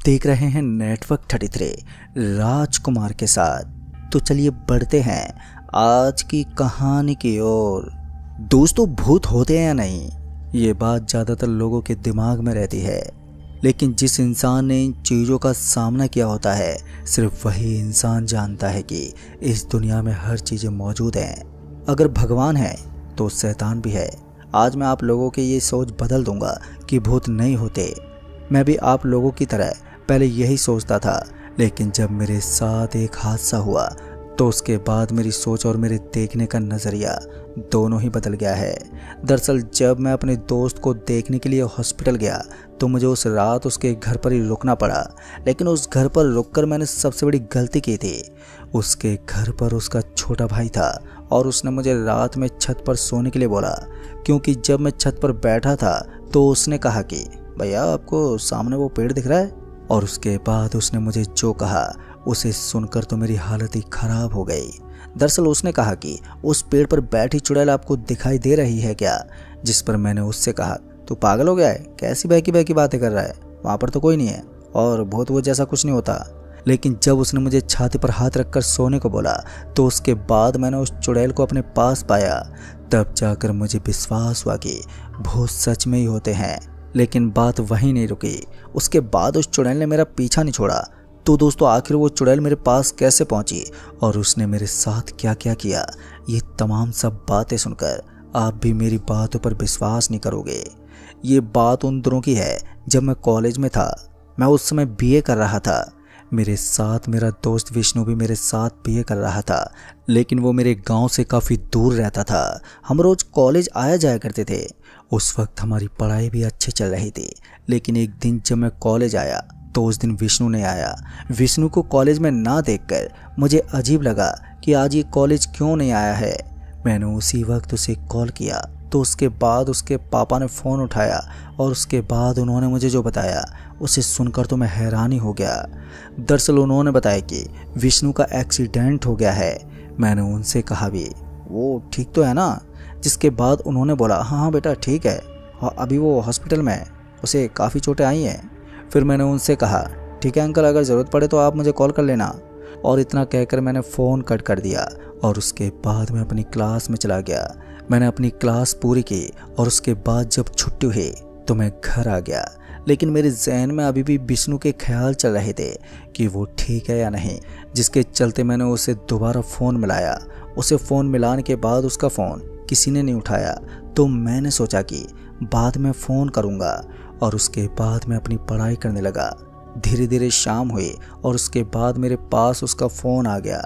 देख रहे हैं नेटवर्क 33 राजकुमार के साथ। तो चलिए बढ़ते हैं आज की कहानी की ओर। दोस्तों, भूत होते हैं या नहीं, ये बात ज़्यादातर लोगों के दिमाग में रहती है, लेकिन जिस इंसान ने इन चीज़ों का सामना किया होता है सिर्फ वही इंसान जानता है कि इस दुनिया में हर चीज़ें मौजूद हैं। अगर भगवान है तो शैतान भी है। आज मैं आप लोगों की ये सोच बदल दूंगा कि भूत नहीं होते। मैं भी आप लोगों की तरह पहले यही सोचता था, लेकिन जब मेरे साथ एक हादसा हुआ तो उसके बाद मेरी सोच और मेरे देखने का नज़रिया दोनों ही बदल गया है। दरअसल जब मैं अपने दोस्त को देखने के लिए हॉस्पिटल गया तो मुझे उस रात उसके घर पर ही रुकना पड़ा, लेकिन उस घर पर रुककर मैंने सबसे बड़ी गलती की थी। उसके घर पर उसका छोटा भाई था और उसने मुझे रात में छत पर सोने के लिए बोला, क्योंकि जब मैं छत पर बैठा था तो उसने कहा कि भैया आपको सामने वो पेड़ दिख रहा है। और उसके बाद उसने मुझे जो कहा उसे सुनकर तो मेरी हालत ही खराब हो गई। दरअसल उसने कहा कि उस पेड़ पर बैठी चुड़ैल आपको दिखाई दे रही है क्या? जिस पर मैंने उससे कहा तू पागल हो गया है, कैसी बहकी बहकी बातें कर रहा है, वहाँ पर तो कोई नहीं है और भूत वो जैसा कुछ नहीं होता। लेकिन जब उसने मुझे छाती पर हाथ रखकर सोने को बोला तो उसके बाद मैंने उस चुड़ैल को अपने पास पाया। तब जाकर मुझे विश्वास हुआ कि भूत सच में ही होते हैं। लेकिन बात वहीं नहीं रुकी। उसके बाद उस चुड़ैल ने मेरा पीछा नहीं छोड़ा। तो दोस्तों, आखिर वो चुड़ैल मेरे पास कैसे पहुंची और उसने मेरे साथ क्या क्या किया, ये तमाम सब बातें सुनकर आप भी मेरी बातों पर विश्वास नहीं करोगे। ये बात उन दिनों की है जब मैं कॉलेज में था। मैं उस समय बीए कर रहा था। मेरे साथ मेरा दोस्त विष्णु भी मेरे साथ बीए कर रहा था, लेकिन वो मेरे गांव से काफ़ी दूर रहता था। हम रोज़ कॉलेज आया जाया करते थे। उस वक्त हमारी पढ़ाई भी अच्छी चल रही थी। लेकिन एक दिन जब मैं कॉलेज आया तो उस दिन विष्णु ने आया। विष्णु को कॉलेज में ना देखकर मुझे अजीब लगा कि आज ये कॉलेज क्यों नहीं आया है। मैंने उसी वक्त उसे कॉल किया तो उसके बाद उसके पापा ने फ़ोन उठाया और उसके बाद उन्होंने मुझे जो बताया उसे सुनकर तो मैं हैरान ही हो गया। दरअसल उन्होंने बताया कि विष्णु का एक्सीडेंट हो गया है। मैंने उनसे कहा भी वो ठीक तो है ना? जिसके बाद उन्होंने बोला हाँ हाँ बेटा ठीक है, अभी वो हॉस्पिटल में है, उसे काफ़ी चोटें आई हैं। फिर मैंने उनसे कहा ठीक है अंकल, अगर ज़रूरत पड़े तो आप मुझे कॉल कर लेना। और इतना कहकर मैंने फ़ोन कट कर दिया और उसके बाद मैं अपनी क्लास में चला गया। मैंने अपनी क्लास पूरी की और उसके बाद जब छुट्टी हुई तो मैं घर आ गया। लेकिन मेरे जहन में अभी भी विष्णु के ख्याल चल रहे थे कि वो ठीक है या नहीं, जिसके चलते मैंने उसे दोबारा फ़ोन मिलाया। उसे फ़ोन मिलाने के बाद उसका फ़ोन किसी ने नहीं उठाया, तो मैंने सोचा कि बाद में फ़ोन करूँगा। और उसके बाद मैं अपनी पढ़ाई करने लगा। धीरे धीरे शाम हुई और उसके बाद मेरे पास उसका फ़ोन आ गया।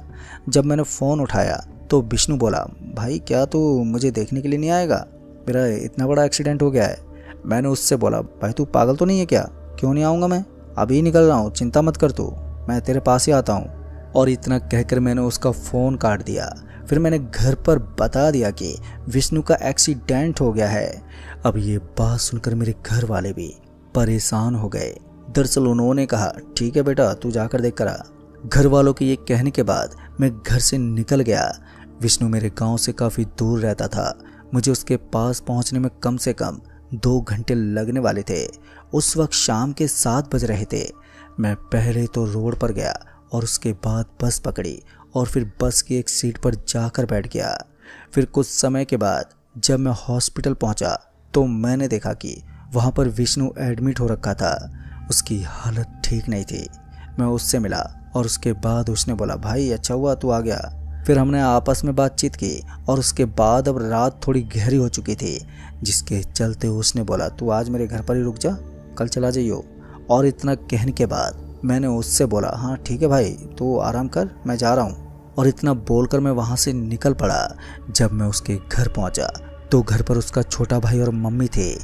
जब मैंने फ़ोन उठाया तो विष्णु बोला भाई क्या तू मुझे देखने के लिए नहीं आएगा, मेरा इतना बड़ा एक्सीडेंट हो गया है। मैंने उससे बोला भाई तू पागल तो नहीं है क्या, क्यों नहीं आऊँगा, मैं अभी निकल रहा हूँ, चिंता मत कर तू, मैं तेरे पास ही आता हूँ। और इतना कहकर मैंने उसका फ़ोन काट दिया। फिर मैंने घर पर बता दिया कि विष्णु का एक्सीडेंट हो गया है। अब ये बात सुनकर मेरे घर वाले भी परेशान हो गए। दरअसल उन्होंने कहा ठीक है बेटा तू जाकर देख कर आ। घर वालों के ये कहने के बाद मैं घर से निकल गया। विष्णु मेरे गांव से काफ़ी दूर रहता था। मुझे उसके पास पहुंचने में कम से कम 2 घंटे लगने वाले थे। उस वक्त शाम के 7 बज रहे थे। मैं पहले तो रोड पर गया और उसके बाद बस पकड़ी और फिर बस की एक सीट पर जाकर बैठ गया। फिर कुछ समय के बाद जब मैं हॉस्पिटल पहुंचा तो मैंने देखा कि वहां पर विष्णु एडमिट हो रखा था। उसकी हालत ठीक नहीं थी। मैं उससे मिला और उसके बाद उसने बोला भाई अच्छा हुआ तू आ गया। फिर हमने आपस में बातचीत की और उसके बाद अब रात थोड़ी गहरी हो चुकी थी, जिसके चलते उसने बोला तू आज मेरे घर पर ही रुक जा, कल चला जाइयो। और इतना कहने के बाद मैंने उससे बोला हाँ ठीक है भाई तू आराम कर, मैं जा रहा हूँ। और इतना बोलकर मैं वहाँ से निकल पड़ा। जब मैं उसके घर पहुँचा तो घर पर उसका छोटा भाई और मम्मी थे।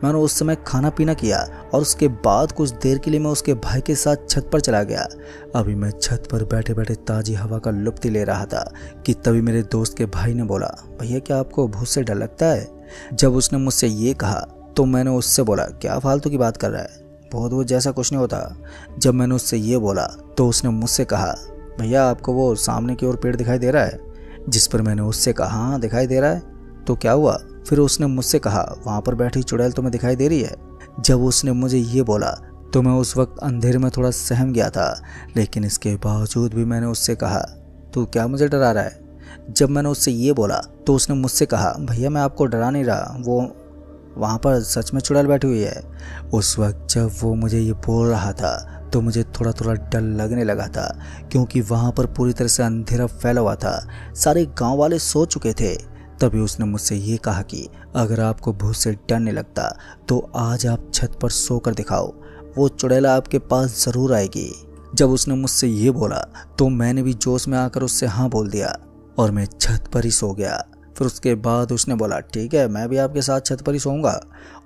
मैंने उस समय खाना पीना किया और उसके बाद कुछ देर के लिए मैं उसके भाई के साथ छत पर चला गया। अभी मैं छत पर बैठे बैठे ताज़ी हवा का लुत्फ़ ले रहा था कि तभी मेरे दोस्त के भाई ने बोला भैया क्या आपको भूत से डर लगता है? जब उसने मुझसे ये कहा तो मैंने उससे बोला क्या फालतू की बात कर रहा है, भूत जैसा कुछ नहीं होता। जब मैंने उससे ये बोला तो उसने मुझसे कहा भैया आपको वो सामने की ओर पेड़ दिखाई दे रहा है? जिस पर मैंने उससे कहा हाँ दिखाई दे रहा है, तो क्या हुआ? फिर उसने मुझसे कहा वहाँ पर बैठी चुड़ैल तुम्हें दिखाई दे रही है? जब उसने मुझे ये बोला तो मैं उस वक्त अंधेरे में थोड़ा सहम गया था, लेकिन इसके बावजूद भी मैंने उससे कहा, तू क्या मुझे डरा रहा है? जब मैंने उससे ये बोला तो उसने मुझसे कहा, भैया मैं आपको डरा नहीं रहा, वो वहाँ पर सच में चुड़ैल बैठी हुई है। उस वक्त जब वो मुझे ये बोल रहा था तो मुझे थोड़ा थोड़ा डर लगने लगा था, क्योंकि वहाँ पर पूरी तरह से अंधेरा फैला हुआ था, सारे गांव वाले सो चुके थे। तभी उसने मुझसे ये कहा कि अगर आपको भूत से डर नहीं लगता तो आज आप छत पर सोकर दिखाओ, वो चुड़ैल आपके पास ज़रूर आएगी। जब उसने मुझसे ये बोला तो मैंने भी जोश में आकर उससे हाँ बोल दिया और मैं छत पर ही सो गया। फिर उसके बाद उसने बोला, ठीक है मैं भी आपके साथ छत पर ही सोऊंगा।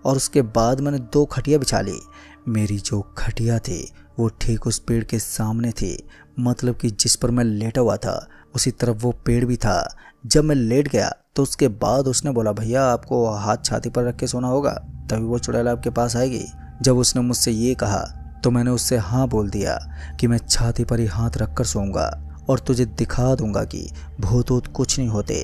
और उसके बाद मैंने 2 खटिया बिछा ली। मेरी जो खटिया थी वो ठीक उस पेड़ के सामने थी, मतलब कि जिस पर मैं लेटा हुआ था उसी तरफ वो पेड़ भी था। जब मैं लेट गया तो उसके बाद उसने बोला, भैया आपको हाथ छाती पर रख के सोना होगा, तभी वो चुड़ैल आपके पास आएगी। जब उसने मुझसे ये कहा तो मैंने उससे हाँ बोल दिया कि मैं छाती पर ही हाथ रख कर सोऊंगा और तुझे दिखा दूंगा कि भूत वूत कुछ नहीं होते।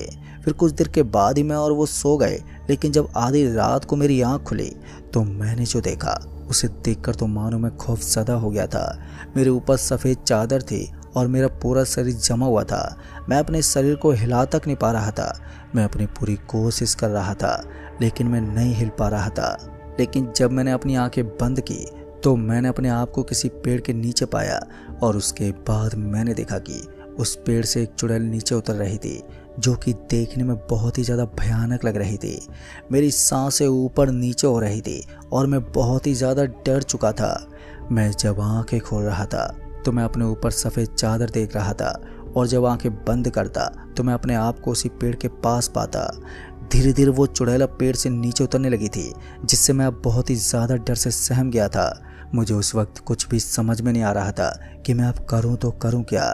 फिर कुछ देर के बाद ही मैं और वो सो गए, लेकिन जब आधी रात को मेरी आँख खुली तो मैंने जो देखा उसे देखकर तो मानो मैं खौफज़दा हो गया था। मेरे ऊपर सफ़ेद चादर थी और मेरा पूरा शरीर जमा हुआ था। मैं अपने शरीर को हिला तक नहीं पा रहा था। मैं अपनी पूरी कोशिश कर रहा था लेकिन मैं नहीं हिल पा रहा था। लेकिन जब मैंने अपनी आंखें बंद की तो मैंने अपने आप को किसी पेड़ के नीचे पाया और उसके बाद मैंने देखा कि उस पेड़ से एक चुड़ैल नीचे उतर रही थी, जो कि देखने में बहुत ही ज़्यादा भयानक लग रही थी। मेरी सांसें ऊपर नीचे हो रही थी और मैं बहुत ही ज़्यादा डर चुका था। मैं जब आंखें खोल रहा था तो मैं अपने ऊपर सफ़ेद चादर देख रहा था और जब आंखें बंद करता तो मैं अपने आप को उसी पेड़ के पास पाता। धीरे धीरे वो चुड़ैल पेड़ से नीचे उतरने लगी थी, जिससे मैं अब बहुत ही ज़्यादा डर से सहम गया था। मुझे उस वक्त कुछ भी समझ में नहीं आ रहा था कि मैं अब करूं तो करूं क्या।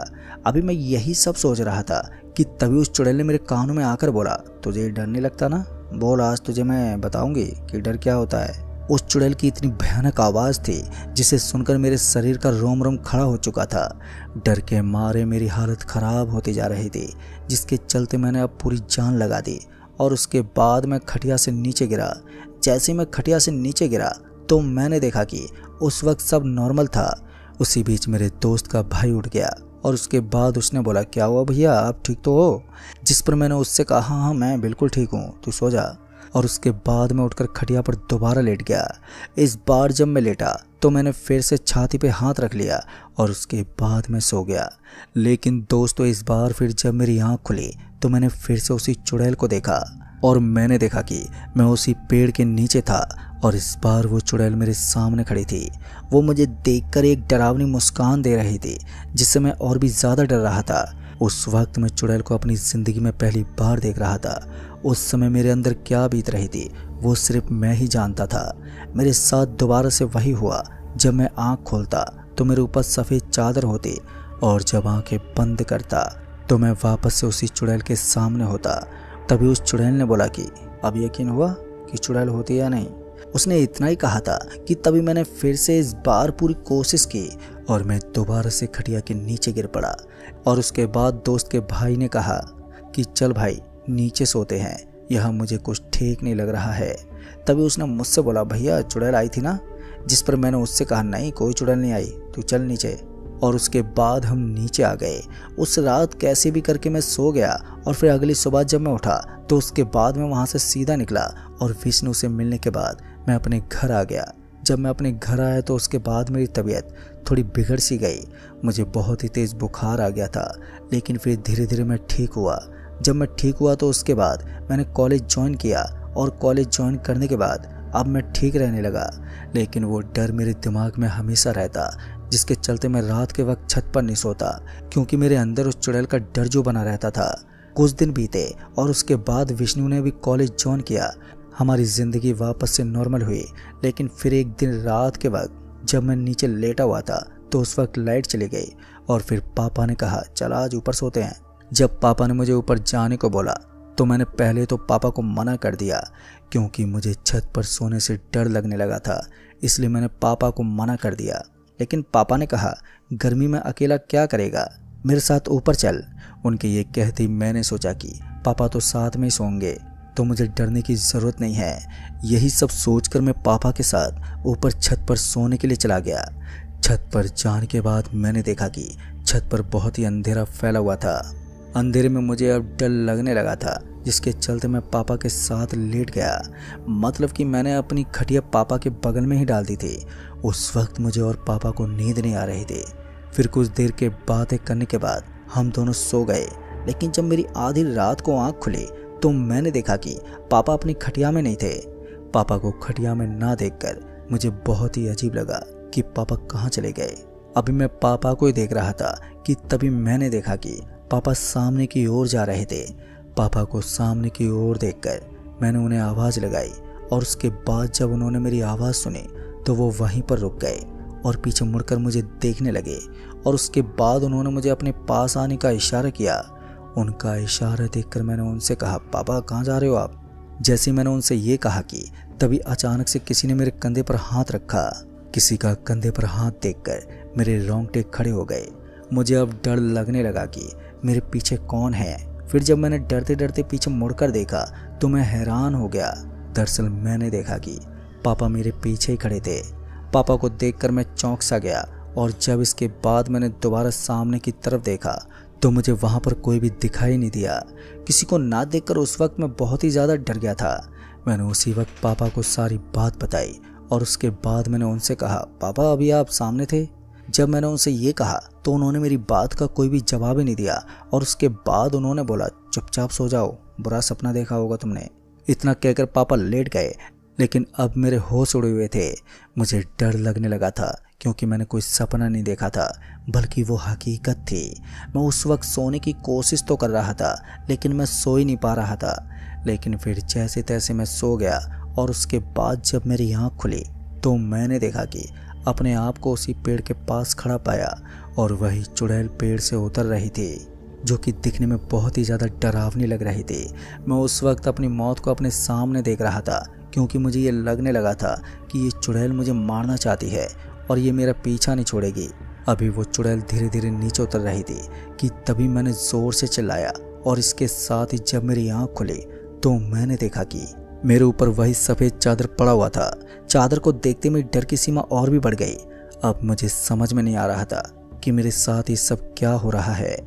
अभी मैं यही सब सोच रहा था कि तभी उस चुड़ैल ने मेरे कानों में आकर बोला, तुझे डर नहीं लगता ना? बोल, आज तुझे मैं बताऊंगी कि डर क्या होता है। उस चुड़ैल की इतनी भयानक आवाज़ थी जिसे सुनकर मेरे शरीर का रोम रोम खड़ा हो चुका था। डर के मारे मेरी हालत ख़राब होती जा रही थी, जिसके चलते मैंने अब पूरी जान लगा दी और उसके बाद मैं खटिया से नीचे गिरा। जैसे मैं खटिया से नीचे गिरा तो मैंने देखा कि उस वक्त सब नॉर्मल था। उसी बीच मेरे दोस्त का भाई उठ गया और उसके बाद उसने बोला, क्या हुआ भैया, आप ठीक तो हो? जिस पर मैंने उससे कहा, हाँ हाँ मैं बिल्कुल ठीक हूँ, तू सो जा। और उसके बाद मैं उठकर खटिया पर दोबारा लेट गया। इस बार जब मैं लेटा तो मैंने फिर से छाती पे हाथ रख लिया और उसके बाद मैं सो गया। लेकिन दोस्तों, इस बार फिर जब मेरी आँख खुली तो मैंने फिर से उसी चुड़ैल को देखा और मैंने देखा कि मैं उसी पेड़ के नीचे था और इस बार वो चुड़ैल मेरे सामने खड़ी थी। वो मुझे देखकर एक डरावनी मुस्कान दे रही थी, जिससे मैं और भी ज़्यादा डर रहा था। उस वक्त मैं चुड़ैल को अपनी ज़िंदगी में पहली बार देख रहा था। उस समय मेरे अंदर क्या बीत रही थी वो सिर्फ मैं ही जानता था। मेरे साथ दोबारा से वही हुआ। जब मैं आँख खोलता तो मेरे ऊपर सफ़ेद चादर होती और जब आँखें बंद करता तो मैं वापस से उसी चुड़ैल के सामने होता। तभी उस चुड़ैल ने बोला कि अब यकीन हुआ कि चुड़ैल होती है या नहीं। उसने इतना ही कहा था कि तभी मैंने फिर से इस बार पूरी कोशिश की और मैं दोबारा से खटिया के नीचे गिर पड़ा। और उसके बाद दोस्त के भाई ने कहा कि चल भाई नीचे सोते हैं, यह मुझे कुछ ठीक नहीं लग रहा है। तभी उसने मुझसे बोला, भैया चुड़ैल आई थी ना? जिस पर मैंने उससे कहा, नहीं कोई चुड़ैल नहीं आई, तू चल नीचे। और उसके बाद हम नीचे आ गए। उस रात कैसे भी करके मैं सो गया और फिर अगली सुबह जब मैं उठा तो उसके बाद मैं वहाँ से सीधा निकला और विष्णु से मिलने के बाद मैं अपने घर आ गया। जब मैं अपने घर आया तो उसके बाद मेरी तबीयत थोड़ी बिगड़ सी गई। मुझे बहुत ही तेज़ बुखार आ गया था, लेकिन फिर धीरे धीरे मैं ठीक हुआ। जब मैं ठीक हुआ तो उसके बाद मैंने कॉलेज ज्वाइन किया और कॉलेज ज्वाइन करने के बाद अब मैं ठीक रहने लगा। लेकिन वो डर मेरे दिमाग में हमेशा रहता, जिसके चलते मैं रात के वक्त छत पर नहीं सोता, क्योंकि मेरे अंदर उस चुड़ैल का डर जो बना रहता था। कुछ दिन बीते और उसके बाद विष्णु ने भी कॉलेज ज्वाइन किया। हमारी ज़िंदगी वापस से नॉर्मल हुई। लेकिन फिर एक दिन रात के वक्त जब मैं नीचे लेटा हुआ था तो उस वक्त लाइट चली गई और फिर पापा ने कहा, चल आज ऊपर सोते हैं। जब पापा ने मुझे ऊपर जाने को बोला तो मैंने पहले तो पापा को मना कर दिया, क्योंकि मुझे छत पर सोने से डर लगने लगा था, इसलिए मैंने पापा को मना कर दिया। लेकिन पापा ने कहा, गर्मी में अकेला क्या करेगा, मेरे साथ ऊपर चल। उनके ये कहते ही मैंने सोचा कि पापा तो साथ में ही सोएंगे, तो मुझे डरने की ज़रूरत नहीं है। यही सब सोचकर मैं पापा के साथ ऊपर छत पर सोने के लिए चला गया। छत पर जाने के बाद मैंने देखा कि छत पर बहुत ही अंधेरा फैला हुआ था। अंधेरे में मुझे अब डर लगने लगा था, जिसके चलते मैं पापा के साथ लेट गया। मतलब कि मैंने अपनी खटिया पापा के बगल में ही डाल दी थी। उस वक्त मुझे और पापा को नींद नहीं आ रही थी। फिर कुछ देर के बातें करने के बाद हम दोनों सो गए। लेकिन जब मेरी आधी रात को आंख खुली तो मैंने देखा कि पापा अपनी खटिया में नहीं थे। पापा को खटिया में ना देखकर मुझे बहुत ही अजीब लगा कि पापा कहाँ चले गए। अभी मैं पापा को ही देख रहा था कि तभी मैंने देखा कि पापा सामने की ओर जा रहे थे। पापा को सामने की ओर देखकर मैंने उन्हें आवाज़ लगाई और उसके बाद जब उन्होंने मेरी आवाज़ सुनी तो वो वहीं पर रुक गए और पीछे मुड़कर मुझे देखने लगे। और उसके बाद उन्होंने मुझे अपने पास आने का इशारा किया। उनका इशारा देखकर मैंने उनसे कहा, पापा कहाँ जा रहे हो आप? जैसे मैंने उनसे ये कहा कि तभी अचानक से किसी ने मेरे कंधे पर हाथ रखा। किसी का कंधे पर हाथ देखकर मेरे रोंगटे खड़े हो गए। मुझे अब डर लगने लगा कि मेरे पीछे कौन है। फिर जब मैंने डरते डरते पीछे मुड़कर देखा तो मैं हैरान हो गया। दरअसल मैंने देखा कि पापा मेरे पीछे ही खड़े थे। पापा को देखकर मैं चौंक सा गया और जब इसके बाद मैंने दोबारा सामने की तरफ देखा तो मुझे वहाँ पर कोई भी दिखाई नहीं दिया। किसी को ना देखकर उस वक्त मैं बहुत ही ज़्यादा डर गया था। मैंने उसी वक्त पापा को सारी बात बताई और उसके बाद मैंने उनसे कहा, पापा अभी आप सामने थे? जब मैंने उनसे ये कहा तो उन्होंने मेरी बात का कोई भी जवाब ही नहीं दिया और उसके बाद उन्होंने बोला, चुपचाप सो जाओ, बुरा सपना देखा होगा तुमने। इतना कहकर पापा लेट गए। लेकिन अब मेरे होश उड़े हुए थे। मुझे डर लगने लगा था क्योंकि मैंने कोई सपना नहीं देखा था, बल्कि वो हकीकत थी। मैं उस वक्त सोने की कोशिश तो कर रहा था लेकिन मैं सो ही नहीं पा रहा था। लेकिन फिर जैसे तैसे मैं सो गया और उसके बाद जब मेरी आँख खुली तो मैंने देखा कि अपने आप को उसी पेड़ के पास खड़ा पाया और वही चुड़ैल पेड़ से उतर रही थी, जो कि दिखने में बहुत ही ज़्यादा डरावनी लग रही थी। मैं उस वक्त अपनी मौत को अपने सामने देख रहा था क्योंकि मुझे ये लगने लगा था कि ये चुड़ैल मुझे मारना चाहती है और ये मेरा पीछा नहीं छोड़ेगी। अभी वो चुड़ैल धीरे धीरे नीचे उतर रही थी कि तभी मैंने ज़ोर से चिल्लाया और इसके साथ ही जब मेरी आँख खुली तो मैंने देखा कि मेरे ऊपर वही सफ़ेद चादर पड़ा हुआ था। चादर को देखते मेरी डर की सीमा और भी बढ़ गई। अब मुझे समझ में नहीं आ रहा था कि मेरे साथ ये सब क्या हो रहा है।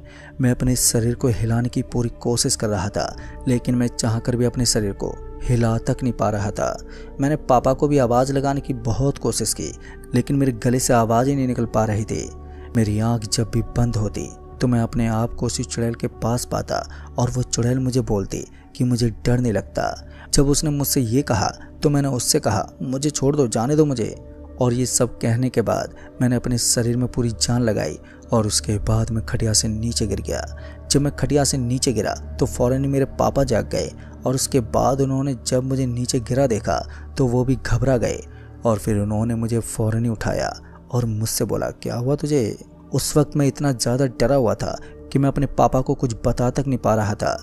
मैं अपने शरीर को हिलाने की पूरी कोशिश कर रहा था लेकिन मैं चाहकर भी अपने शरीर को हिला तक नहीं पा रहा था। मैंने पापा को भी आवाज़ लगाने की बहुत कोशिश की लेकिन मेरे गले से आवाज़ ही नहीं निकल पा रही थी। मेरी आँख जब भी बंद होती तो मैं अपने आप को उसी चुड़ैल के पास पाता और वो चुड़ैल मुझे बोलती कि मुझे डर नहीं लगता। जब उसने मुझसे ये कहा तो मैंने उससे कहा, मुझे छोड़ दो, जाने दो मुझे। और ये सब कहने के बाद मैंने अपने शरीर में पूरी जान लगाई और उसके बाद मैं खटिया से नीचे गिर गया। जब मैं खटिया से नीचे गिरा तो फ़ौरन ही मेरे पापा जाग गए और उसके बाद उन्होंने जब मुझे नीचे गिरा देखा तो वो भी घबरा गए और फिर उन्होंने मुझे फ़ौरन ही उठाया और मुझसे बोला, क्या हुआ तुझे? उस वक्त मैं इतना ज़्यादा डरा हुआ था कि मैं अपने पापा को कुछ बता तक नहीं पा रहा था।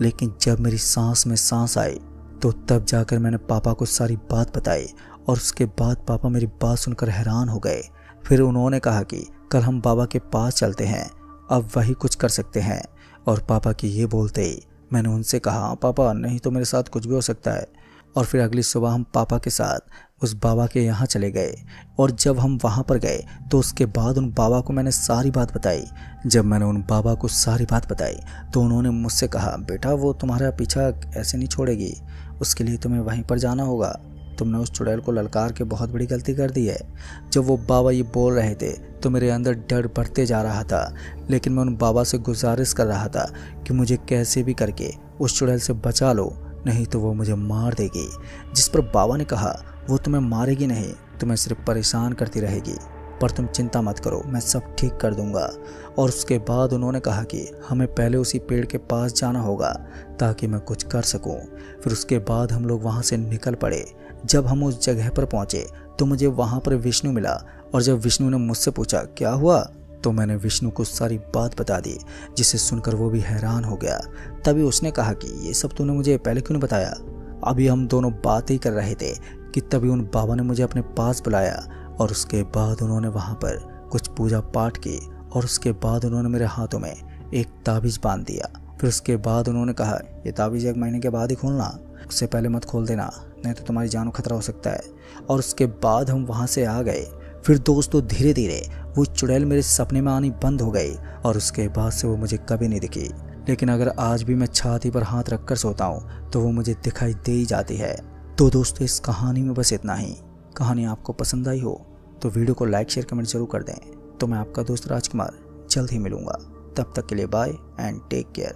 लेकिन जब मेरी सांस में सांस आई तो तब जाकर मैंने पापा को सारी बात बताई और उसके बाद पापा मेरी बात सुनकर हैरान हो गए। फिर उन्होंने कहा कि कल हम बाबा के पास चलते हैं, अब वही कुछ कर सकते हैं। और पापा की ये बोलते ही मैंने उनसे कहा, पापा नहीं तो मेरे साथ कुछ भी हो सकता है। और फिर अगली सुबह हम पापा के साथ उस बाबा के यहाँ चले गए और जब हम वहाँ पर गए तो उसके बाद उन बाबा को मैंने सारी बात बताई। जब मैंने उन बाबा को सारी बात बताई तो उन्होंने मुझसे कहा, बेटा वो तुम्हारा पीछा ऐसे नहीं छोड़ेगी, उसके लिए तुम्हें वहीं पर जाना होगा। तुमने उस चुड़ैल को ललकार के बहुत बड़ी गलती कर दी है। जब वो बाबा ये बोल रहे थे तो मेरे अंदर डर बढ़ते जा रहा था लेकिन मैं उन बाबा से गुजारिश कर रहा था कि मुझे कैसे भी करके उस चुड़ैल से बचा लो, नहीं तो वो मुझे मार देगी। जिस पर बाबा ने कहा, वो तुम्हें मारेगी नहीं, तुम्हें सिर्फ परेशान करती रहेगी, पर तुम चिंता मत करो, मैं सब ठीक कर दूंगा। और उसके बाद उन्होंने कहा कि हमें पहले उसी पेड़ के पास जाना होगा ताकि मैं कुछ कर सकूं। फिर उसके बाद हम लोग वहां से निकल पड़े। जब हम उस जगह पर पहुंचे तो मुझे वहां पर विष्णु मिला और जब विष्णु ने मुझसे पूछा क्या हुआ तो मैंने विष्णु को सारी बात बता दी, जिसे सुनकर वो भी हैरान हो गया। तभी उसने कहा कि ये सब तूने मुझे पहले क्यों नहीं बताया? अभी हम दोनों बात ही कर रहे थे कि तभी उन बाबा ने मुझे अपने पास बुलाया और उसके बाद उन्होंने वहाँ पर कुछ पूजा पाठ की और उसके बाद उन्होंने मेरे हाथों में एक ताबीज़ बांध दिया फिर उसके बाद उन्होंने कहा, ये ताबीज़ 1 महीने के बाद ही खोलना, उससे पहले मत खोल देना, नहीं तो तुम्हारी जान को खतरा हो सकता है। और उसके बाद हम वहाँ से आ गए। फिर दोस्तों धीरे धीरे वो चुड़ैल मेरे सपने में आनी बंद हो गई और उसके बाद से वो मुझे कभी नहीं दिखी। लेकिन अगर आज भी मैं छाती पर हाथ रखकर सोता हूँ तो वो मुझे दिखाई दे ही जाती है। तो दोस्तों इस कहानी में बस इतना ही। कहानी आपको पसंद आई हो तो वीडियो को लाइक शेयर कमेंट जरूर कर दें। तो मैं आपका दोस्त राजकुमार जल्द ही मिलूंगा। तब तक के लिए बाय एंड टेक केयर।